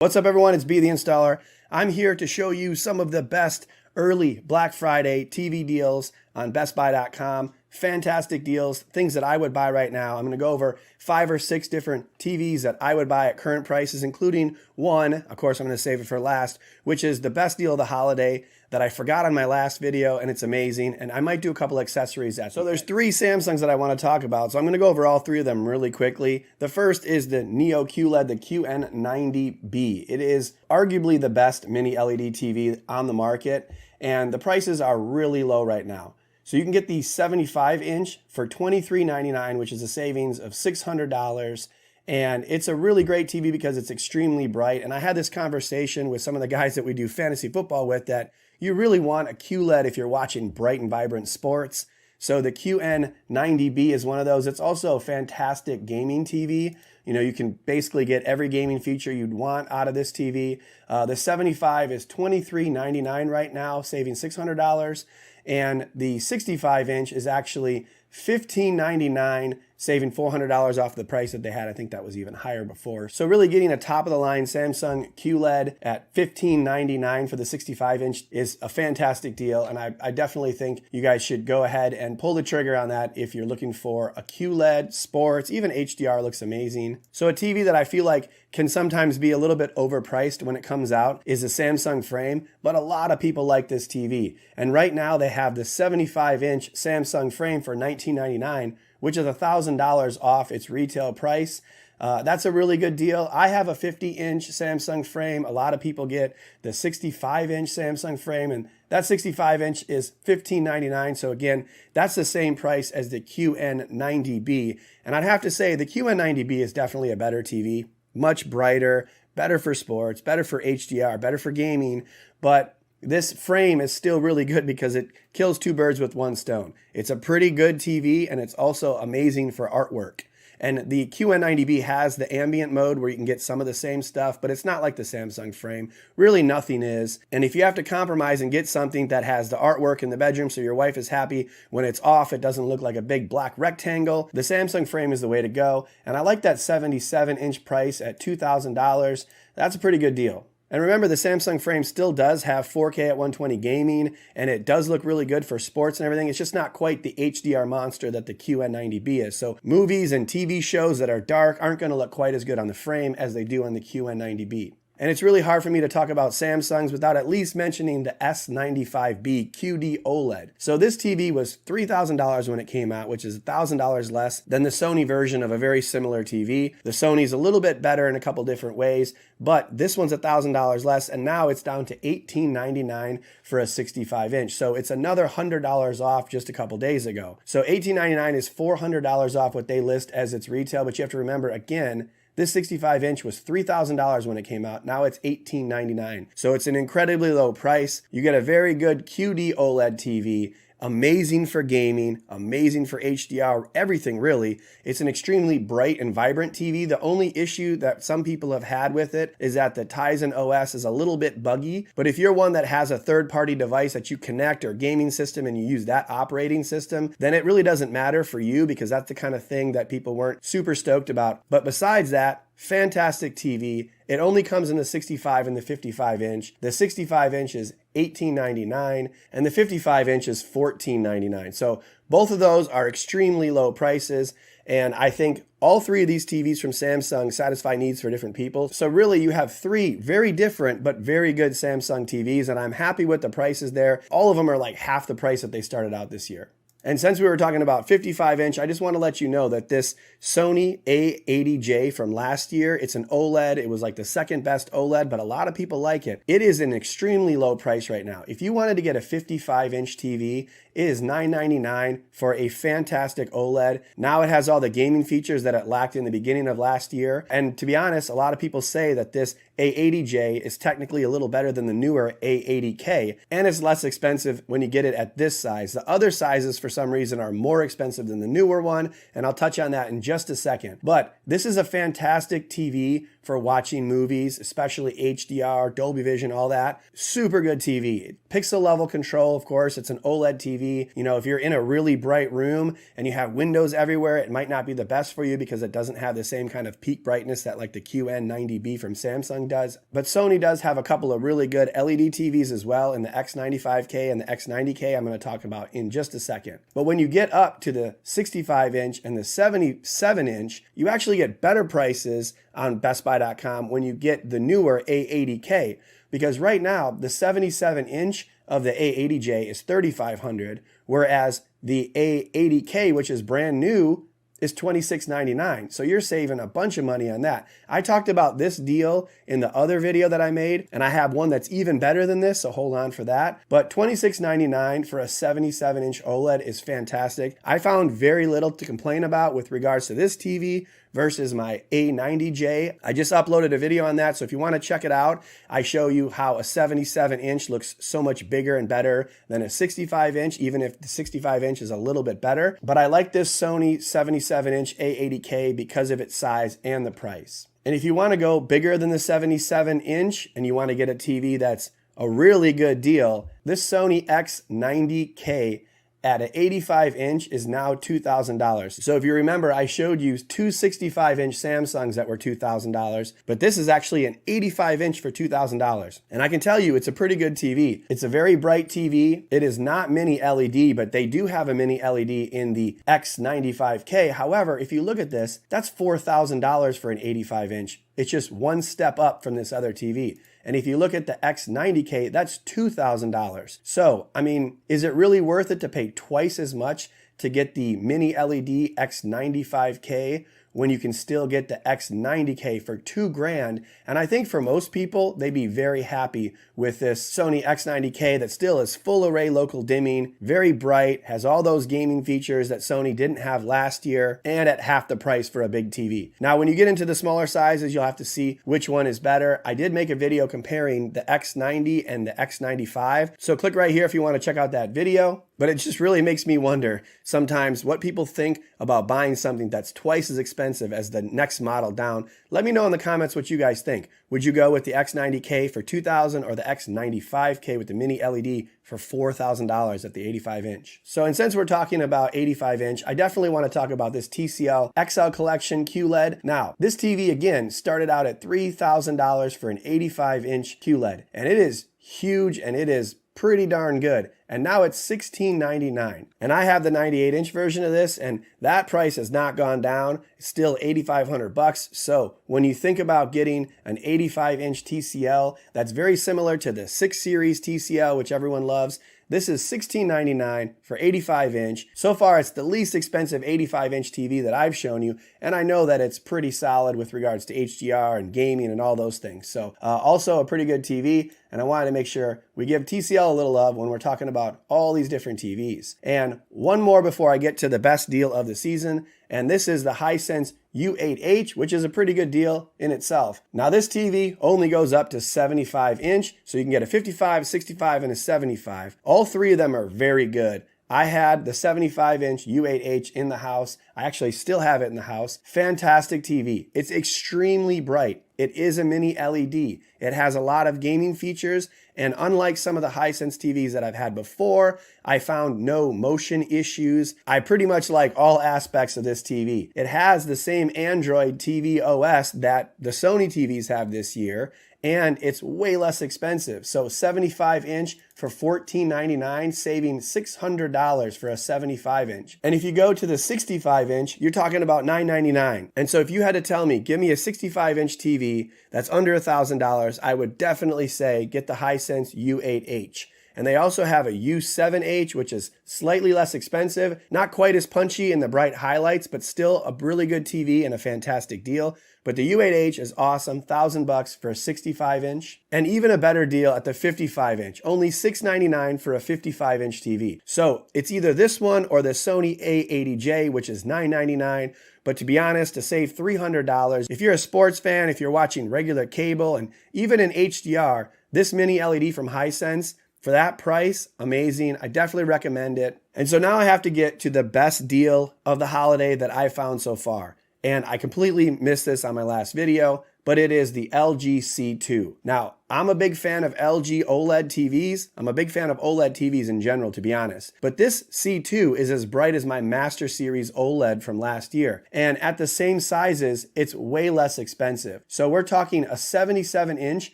What's up everyone, it's B the Installer. I'm here to show you some of the best early Black Friday TV deals on BestBuy.com. Fantastic deals, things that I would buy right now. I'm going to go over 5 or 6 different TVs that I would buy at current prices, including one, of course I'm going to save it for last, which is the best deal of the holiday that I forgot on my last video, and it's amazing, and I might do a couple accessories at. So there's 3 Samsungs that I want to talk about, so I'm going to go over all 3 of them really quickly. The first is the Neo QLED, the QN90B. It is arguably the best mini LED TV on the market, and the prices are really low right now. So you can get the 75-inch for $23.99, which is a savings of $600. And it's a really great TV because it's extremely bright. And I had this conversation with some of the guys that we do fantasy football with that you really want a QLED if you're watching bright and vibrant sports. So the QN90B is one of those. It's also a fantastic gaming TV. You know, you can basically get every gaming feature you'd want out of this TV. The 75 is $23.99 right now, saving $600. And the 65-inch is actually $15.99, saving $400 off the price that they had. I think that was even higher before. So really getting a top-of-the-line Samsung QLED at $15.99 for the 65-inch is a fantastic deal, and I definitely think you guys should go ahead and pull the trigger on that if you're looking for a QLED, sports, even HDR looks amazing. So a TV that I feel like can sometimes be a little bit overpriced when it comes out is a Samsung frame, but a lot of people like this TV. And right now they have the 75-inch Samsung frame for $19.99, which is $1,000 off its retail price. That's a really good deal. I have a 50-inch Samsung frame. A lot of people get the 65-inch Samsung frame, and that 65-inch is $15.99. So again, that's the same price as the QN90B. And I'd have to say the QN90B is definitely a better TV, much brighter, better for sports, better for HDR, better for gaming, but this frame is still really good because it kills 2 birds with 1 stone. It's a pretty good TV, and it's also amazing for artwork. And the QN90B has the ambient mode where you can get some of the same stuff, but it's not like the Samsung frame. Really nothing is. And if you have to compromise and get something that has the artwork in the bedroom so your wife is happy when it's off, it doesn't look like a big black rectangle, the Samsung frame is the way to go. And I like that 77-inch price at $2,000. That's a pretty good deal. And remember, the Samsung frame still does have 4K at 120 gaming, and it does look really good for sports and everything. It's just not quite the HDR monster that the QN90B is. So movies and TV shows that are dark aren't going to look quite as good on the frame as they do on the QN90B. And it's really hard for me to talk about Samsungs without at least mentioning the S95B QD-OLED. So this TV was $3,000 when it came out, which is $1,000 less than the Sony version of a very similar TV. The Sony's a little bit better in a couple different ways, but this one's $1,000 less, and now it's down to $18.99 for a 65-inch. So it's another $100 off just a couple days ago. So $18.99 is $400 off what they list as its retail, but you have to remember, again, this 65-inch was $3,000 when it came out. Now it's $18.99. So it's an incredibly low price. You get a very good QD-OLED TV. Amazing for gaming, amazing for HDR, everything really. It's an extremely bright and vibrant TV. The only issue that some people have had with it is that the Tizen OS is a little bit buggy. But if you're one that has a third-party device that you connect or gaming system and you use that operating system, then it really doesn't matter for you because that's the kind of thing that people weren't super stoked about. But besides that, fantastic TV. It only comes in the 65 and the 55-inch. The 65-inch is $18.99 and the 55-inch is $14.99. So both of those are extremely low prices, and I think all 3 of these TVs from Samsung satisfy needs for different people. So really you have 3 very different but very good Samsung TVs, and I'm happy with the prices there. All of them are like half the price that they started out this year. And since we were talking about 55-inch, I just want to let you know that this Sony A80J from last year, it's an OLED. It was like the second best OLED, but a lot of people like it. It is an extremely low price right now. If you wanted to get a 55-inch TV, it is $999 for a fantastic OLED. Now it has all the gaming features that it lacked in the beginning of last year. And to be honest, a lot of people say that this A80J is technically a little better than the newer A80K, and it's less expensive when you get it at this size. The other sizes for some reason are more expensive than the newer one, and I'll touch on that in just a second. But this is a fantastic TV for watching movies, especially HDR, Dolby Vision, all that. Super good TV. Pixel level control, of course, it's an OLED TV. You know, if you're in a really bright room and you have windows everywhere, it might not be the best for you because it doesn't have the same kind of peak brightness that like the QN90B from Samsung does. But Sony does have a couple of really good LED TVs as well in the X95K and the X90K I'm going to talk about in just a second. But when you get up to the 65-inch and the 77-inch, you actually get better prices on BestBuy.com when you get the newer A80K, because right now the 77-inch of the A80J is $3,500, whereas the A80K, which is brand new, is $26.99. So you're saving a bunch of money on that. I talked about this deal in the other video that I made, and I have one that's even better than this, so hold on for that. But $26.99 for a 77-inch OLED is fantastic. I found very little to complain about with regards to this TV versus my A90J. I just uploaded a video on that, so if you want to check it out, I show you how a 77-inch looks so much bigger and better than a 65-inch, even if the 65-inch is a little bit better. But I like this Sony 77-inch A80K because of its size and the price. And if you want to go bigger than the 77-inch and you want to get a TV that's a really good deal, this Sony X90K at an 85-inch is now $2,000. So if you remember, I showed you two 65-inch Samsungs that were $2,000, but this is actually an 85-inch for $2,000. And I can tell you, it's a pretty good TV. It's a very bright TV. It is not mini LED, but they do have a mini LED in the X95K. However, if you look at this, that's $4,000 for an 85-inch. It's just one step up from this other TV. And if you look at the X90K, that's $2,000. So, I mean, is it really worth it to pay twice as much to get the mini LED X95K when you can still get the X90K for $2,000? And I think for most people, they'd be very happy with this Sony X90K that still is full array local dimming, very bright, has all those gaming features that Sony didn't have last year, and at half the price for a big TV. Now, when you get into the smaller sizes, you'll have to see which one is better. I did make a video comparing the X90 and the X95, so click right here if you want to check out that video. But it just really makes me wonder sometimes what people think about buying something that's twice as expensive as the next model down. Let me know in the comments what you guys think. Would you go with the X90K for $2,000 or the X95K with the mini LED for $4,000 at the 85-inch? So, and since we're talking about 85-inch, I definitely want to talk about this TCL XL Collection QLED. Now, this TV again started out at $3,000 for an 85-inch QLED, and it is huge and it is pretty darn good. And now it's $16.99. And I have the 98-inch version of this, and that price has not gone down. It's still $8,500. So when you think about getting an 85-inch TCL, that's very similar to the 6 Series TCL, which everyone loves. This is $16.99 for 85-inch. So far, it's the least expensive 85-inch TV that I've shown you, and I know that it's pretty solid with regards to HDR and gaming and all those things. So also a pretty good TV, and I wanted to make sure we give TCL a little love when we're talking about all these different TVs. And one more before I get to the best deal of the season, and this is the Hisense U8H, which is a pretty good deal in itself. Now this TV only goes up to 75-inch, so you can get a 55, 65, and a 75. All three of them are very good. I had the 75-inch U8H in the house. I actually still have it in the house. Fantastic TV. It's extremely bright. It is a mini LED. It has a lot of gaming features, and unlike some of the Hisense TVs that I've had before, I found no motion issues. I pretty much like all aspects of this TV. It has the same Android TV OS that the Sony TVs have this year, and it's way less expensive. So 75-inch for $14.99, saving $600 for a 75-inch. And if you go to the 65-inch, you're talking about $999. And so if you had to tell me, give me a 65-inch TV that's under $1,000, I would definitely say get the Hisense U8H. And they also have a U7H, which is slightly less expensive, not quite as punchy in the bright highlights, but still a really good TV and a fantastic deal. But the U8H is awesome, $1,000 for a 65-inch, and even a better deal at the 55-inch, only $699 for a 55-inch TV. So it's either this one or the Sony A80J, which is $999. But to be honest, to save $300, if you're a sports fan, if you're watching regular cable, and even in HDR, this mini LED from Hisense, for that price, amazing. I definitely recommend it. And so now I have to get to the best deal of the holiday that I found so far. And I completely missed this on my last video, but it is the LG C2. Now, I'm a big fan of LG OLED TVs. I'm a big fan of OLED TVs in general, to be honest. But this C2 is as bright as my Master Series OLED from last year. And at the same sizes, it's way less expensive. So we're talking a 77-inch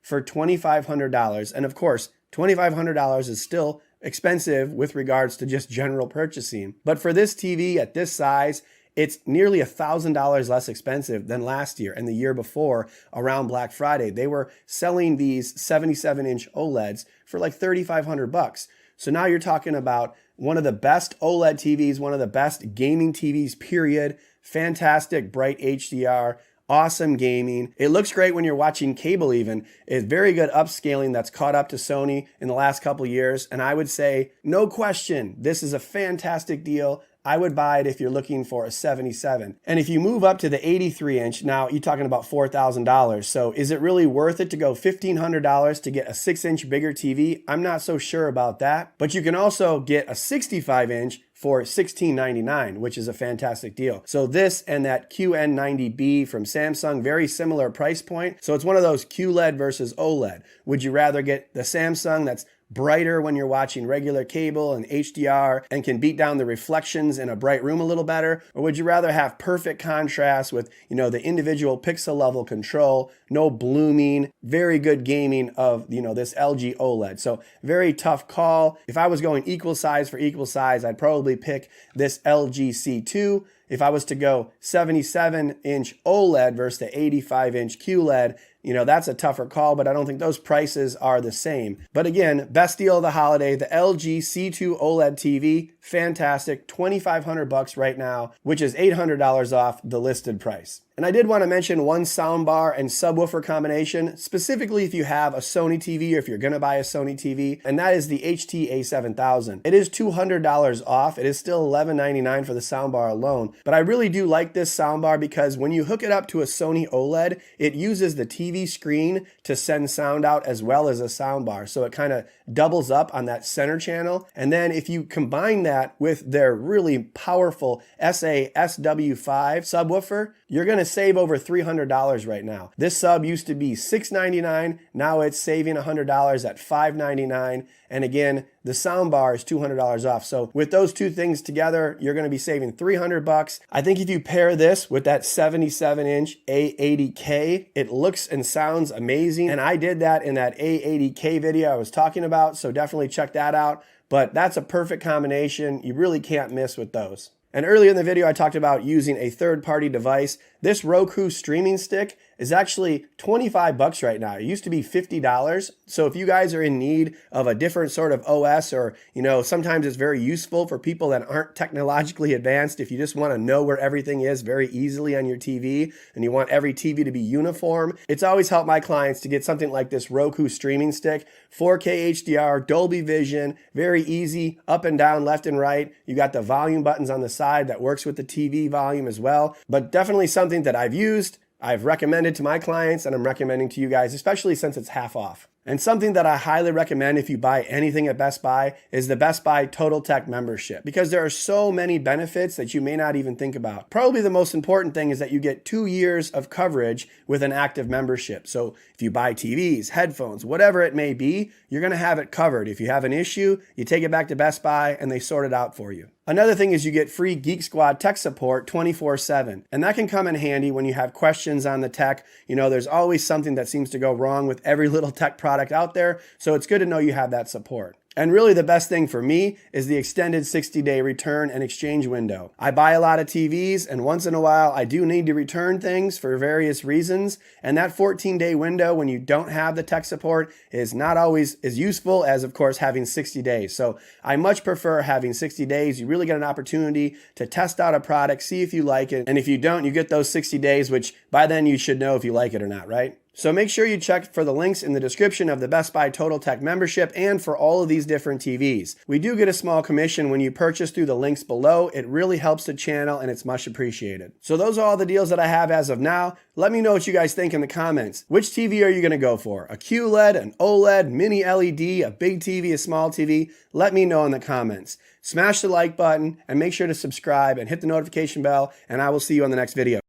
for $2,500. And of course, $2,500 is still expensive with regards to just general purchasing. But for this TV at this size, it's nearly $1,000 less expensive than last year and the year before around Black Friday. They were selling these 77-inch OLEDs for like $3,500. So now you're talking about one of the best OLED TVs, one of the best gaming TVs, period. Fantastic, bright HDR, awesome gaming. It looks great when you're watching cable even. It's very good upscaling that's caught up to Sony in the last couple years. And I would say, no question, this is a fantastic deal. I would buy it if you're looking for a 77. And if you move up to the 83-inch, now you're talking about $4,000. So is it really worth it to go $1,500 to get a 6-inch bigger TV? I'm not so sure about that. But you can also get a 65-inch for $16.99, which is a fantastic deal. So this and that QN90B from Samsung, very similar price point. So it's one of those QLED versus OLED. Would you rather get the Samsung that's brighter when you're watching regular cable and HDR and can beat down the reflections in a bright room a little better? Or would you rather have perfect contrast with, the individual pixel level control, no blooming, very good gaming of, this LG OLED? So very tough call. If I was going equal size for equal size, I'd probably pick this LG C2. If I was to go 77-inch OLED versus the 85-inch QLED, that's a tougher call, but I don't think those prices are the same. But again, best deal of the holiday, the LG C2 OLED TV, fantastic, $2,500 right now, which is $800 off the listed price. And I did want to mention one soundbar and subwoofer combination, specifically if you have a Sony TV or if you're going to buy a Sony TV, and that is the HT-A7000. It is $200 off. It is still $11.99 for the soundbar alone, but I really do like this soundbar because when you hook it up to a Sony OLED, it uses the TV screen to send sound out as well as a soundbar. So it kind of doubles up on that center channel. And then if you combine that with their really powerful SA-SW5 subwoofer, you're going to save over $300 right now. This sub used to be $699. Now it's saving $100 at $599. And again, the soundbar is $200 off. So with those two things together, you're going to be saving $300. I think if you pair this with that 77-inch A80K, it looks and sounds amazing. And I did that in that A80K video I was talking about. So definitely check that out. But that's a perfect combination. You really can't miss with those. And earlier in the video, I talked about using a third-party device. This Roku streaming stick is actually $25 right now. It used to be $50. So if you guys are in need of a different sort of OS, or, sometimes it's very useful for people that aren't technologically advanced. If you just want to know where everything is very easily on your TV and you want every TV to be uniform, it's always helped my clients to get something like this Roku streaming stick, 4K HDR, Dolby Vision, very easy, up and down, left and right. You got the volume buttons on the side that works with the TV volume as well, but definitely something that I've used, I've recommended to my clients, and I'm recommending to you guys, especially since it's half off. And something that I highly recommend if you buy anything at Best Buy is the Best Buy Total Tech membership, because there are so many benefits that you may not even think about. Probably the most important thing is that you get 2 years of coverage with an active membership. So if you buy TVs, headphones, whatever it may be, you're going to have it covered. If you have an issue, you take it back to Best Buy and they sort it out for you. Another thing is you get free Geek Squad tech support 24/7. And that can come in handy when you have questions on the tech. There's always something that seems to go wrong with every little tech product out there. So it's good to know you have that support. And really the best thing for me is the extended 60-day return and exchange window. I buy a lot of TVs, and once in a while I do need to return things for various reasons. And that 14-day window when you don't have the tech support is not always as useful as, of course, having 60 days. So I much prefer having 60 days. You really get an opportunity to test out a product, see if you like it. And if you don't, you get those 60 days, which by then you should know if you like it or not, right? So make sure you check for the links in the description of the Best Buy Total Tech membership and for all of these different TVs. We do get a small commission when you purchase through the links below. It really helps the channel and it's much appreciated. So those are all the deals that I have as of now. Let me know what you guys think in the comments. Which TV are you going to go for? A QLED, an OLED, mini LED, a big TV, a small TV? Let me know in the comments. Smash the like button and make sure to subscribe and hit the notification bell, and I will see you on the next video.